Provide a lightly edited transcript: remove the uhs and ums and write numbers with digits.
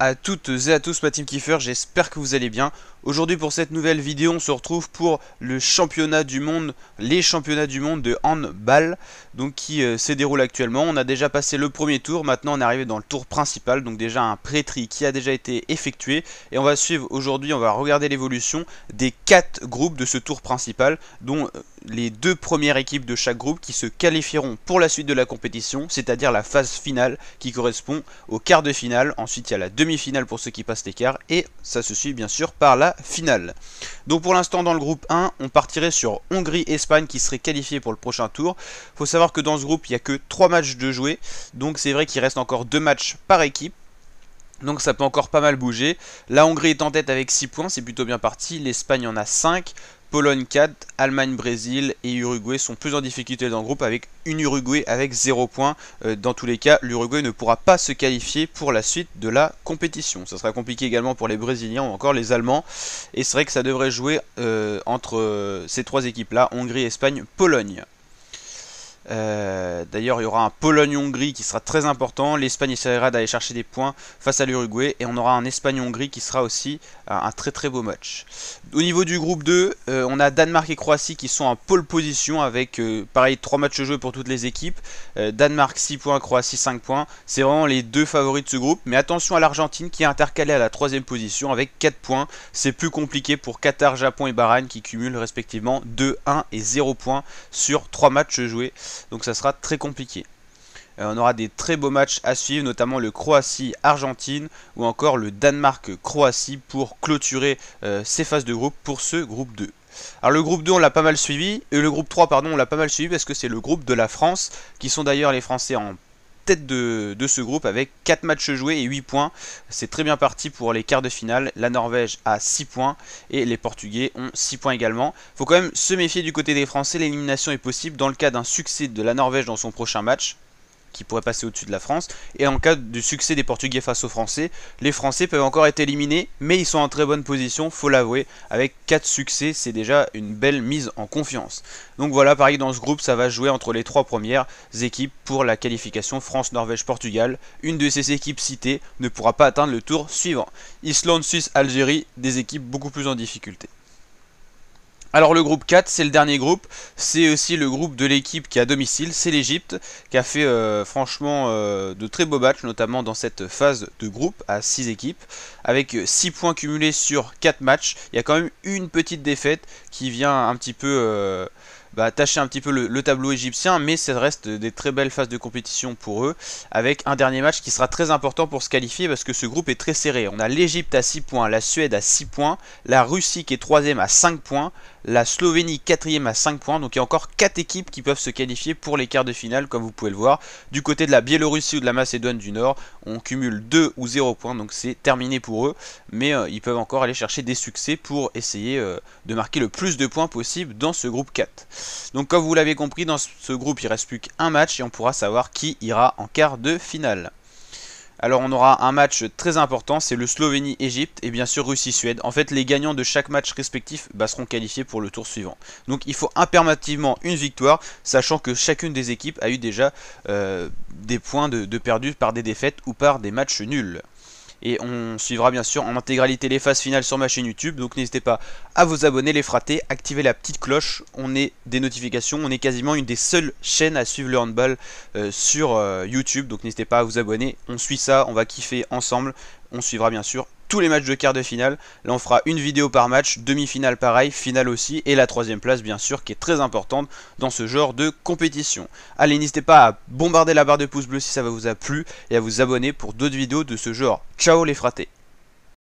à toutes et à tous ma team Kiefer, j'espère que vous allez bien. Aujourd'hui pour cette nouvelle vidéo, on se retrouve pour le championnat du monde, les championnats du monde de handball, donc qui se déroule actuellement. On a déjà passé le premier tour, maintenant on est arrivé dans le tour principal, donc déjà un pré-tri qui a déjà été effectué. Et on va suivre aujourd'hui, on va regarder l'évolution des 4 groupes de ce tour principal, dont les 2 premières équipes de chaque groupe qui se qualifieront pour la suite de la compétition, c'est-à-dire la phase finale qui correspond au quart de finale. Ensuite il y a la demi-finale pour ceux qui passent l'écart et ça se suit bien sûr par la finale. Donc pour l'instant dans le groupe 1 on partirait sur Hongrie-Espagne qui serait qualifié pour le prochain tour. Faut savoir que dans ce groupe il n'y a que 3 matchs de jouer, donc c'est vrai qu'il reste encore 2 matchs par équipe. Donc ça peut encore pas mal bouger. La Hongrie est en tête avec 6 points, c'est plutôt bien parti. L'Espagne en a 5, Pologne 4, Allemagne, Brésil et Uruguay sont plus en difficulté dans le groupe avec une Uruguay avec 0 points. Dans tous les cas, l'Uruguay ne pourra pas se qualifier pour la suite de la compétition. Ça sera compliqué également pour les Brésiliens ou encore les Allemands. Et c'est vrai que ça devrait jouer entre ces 3 équipes-là, Hongrie, Espagne, Pologne. D'ailleurs il y aura un Pologne-Hongrie qui sera très important. L'Espagne essaiera d'aller chercher des points face à l'Uruguay. Et on aura un Espagne-Hongrie qui sera aussi un très très beau match. Au niveau du groupe 2, on a Danemark et Croatie qui sont en pole position avec pareil 3 matchs joués pour toutes les équipes. Danemark 6 points, Croatie 5 points. C'est vraiment les 2 favoris de ce groupe. Mais attention à l'Argentine qui est intercalée à la 3ème position avec 4 points. C'est plus compliqué pour Qatar, Japon et Bahreïn qui cumulent respectivement 2, 1 et 0 points sur 3 matchs joués. Donc ça sera très compliqué. On aura des très beaux matchs à suivre, notamment le Croatie-Argentine ou encore le Danemark-Croatie pour clôturer ces phases de groupe pour ce groupe 2. Alors le groupe 2 on l'a pas mal suivi, et le groupe 3 pardon on l'a pas mal suivi parce que c'est le groupe de la France, qui sont d'ailleurs les Français en tête de ce groupe avec 4 matchs joués et 8 points. C'est très bien parti pour les quarts de finale. La Norvège a 6 points et les Portugais ont 6 points également. Faut quand même se méfier du côté des Français, l'élimination est possible dans le cas d'un succès de la Norvège dans son prochain match, qui pourrait passer au-dessus de la France, et en cas du succès des Portugais face aux Français, les Français peuvent encore être éliminés, mais ils sont en très bonne position, faut l'avouer. Avec 4 succès, c'est déjà une belle mise en confiance. Donc voilà, pareil dans ce groupe, ça va jouer entre les 3 premières équipes pour la qualification France, Norvège, Portugal. Une de ces équipes citées ne pourra pas atteindre le tour suivant. Islande, Suisse, Algérie, des équipes beaucoup plus en difficulté. Alors le groupe 4, c'est le dernier groupe, c'est aussi le groupe de l'équipe qui est à domicile, c'est l'Égypte, qui a fait franchement de très beaux matchs, notamment dans cette phase de groupe à 6 équipes, avec 6 points cumulés sur 4 matchs. Il y a quand même une petite défaite qui vient un petit peu tâcher un petit peu le tableau égyptien, mais ça reste des très belles phases de compétition pour eux, avec un dernier match qui sera très important pour se qualifier parce que ce groupe est très serré. On a l'Égypte à 6 points, la Suède à 6 points, la Russie qui est 3ème à 5 points, la Slovénie 4ème à 5 points, donc il y a encore 4 équipes qui peuvent se qualifier pour les quarts de finale comme vous pouvez le voir. Du côté de la Biélorussie ou de la Macédoine du Nord, on cumule 2 ou 0 points, donc c'est terminé pour eux, mais ils peuvent encore aller chercher des succès pour essayer de marquer le plus de points possible dans ce groupe 4. Donc comme vous l'avez compris, dans ce groupe il ne reste plus qu'un match et on pourra savoir qui ira en quart de finale. Alors on aura un match très important, c'est le Slovénie-Égypte et bien sûr Russie-Suède. En fait les gagnants de chaque match respectif seront qualifiés pour le tour suivant. Donc il faut impérativement une victoire, sachant que chacune des équipes a eu déjà des points de perdus par des défaites ou par des matchs nuls. Et on suivra bien sûr en intégralité les phases finales sur ma chaîne YouTube. Donc n'hésitez pas à vous abonner, les frater, activer la petite cloche. On est des notifications, on est quasiment une des seules chaînes à suivre le handball sur YouTube. Donc n'hésitez pas à vous abonner, on suit ça, on va kiffer ensemble. On suivra bien sûr tous les matchs de quart de finale. Là on fera une vidéo par match, demi-finale pareil, finale aussi, et la 3ème place bien sûr qui est très importante dans ce genre de compétition. Allez, n'hésitez pas à bombarder la barre de pouces bleus si ça vous a plu et à vous abonner pour d'autres vidéos de ce genre. Ciao les fratés.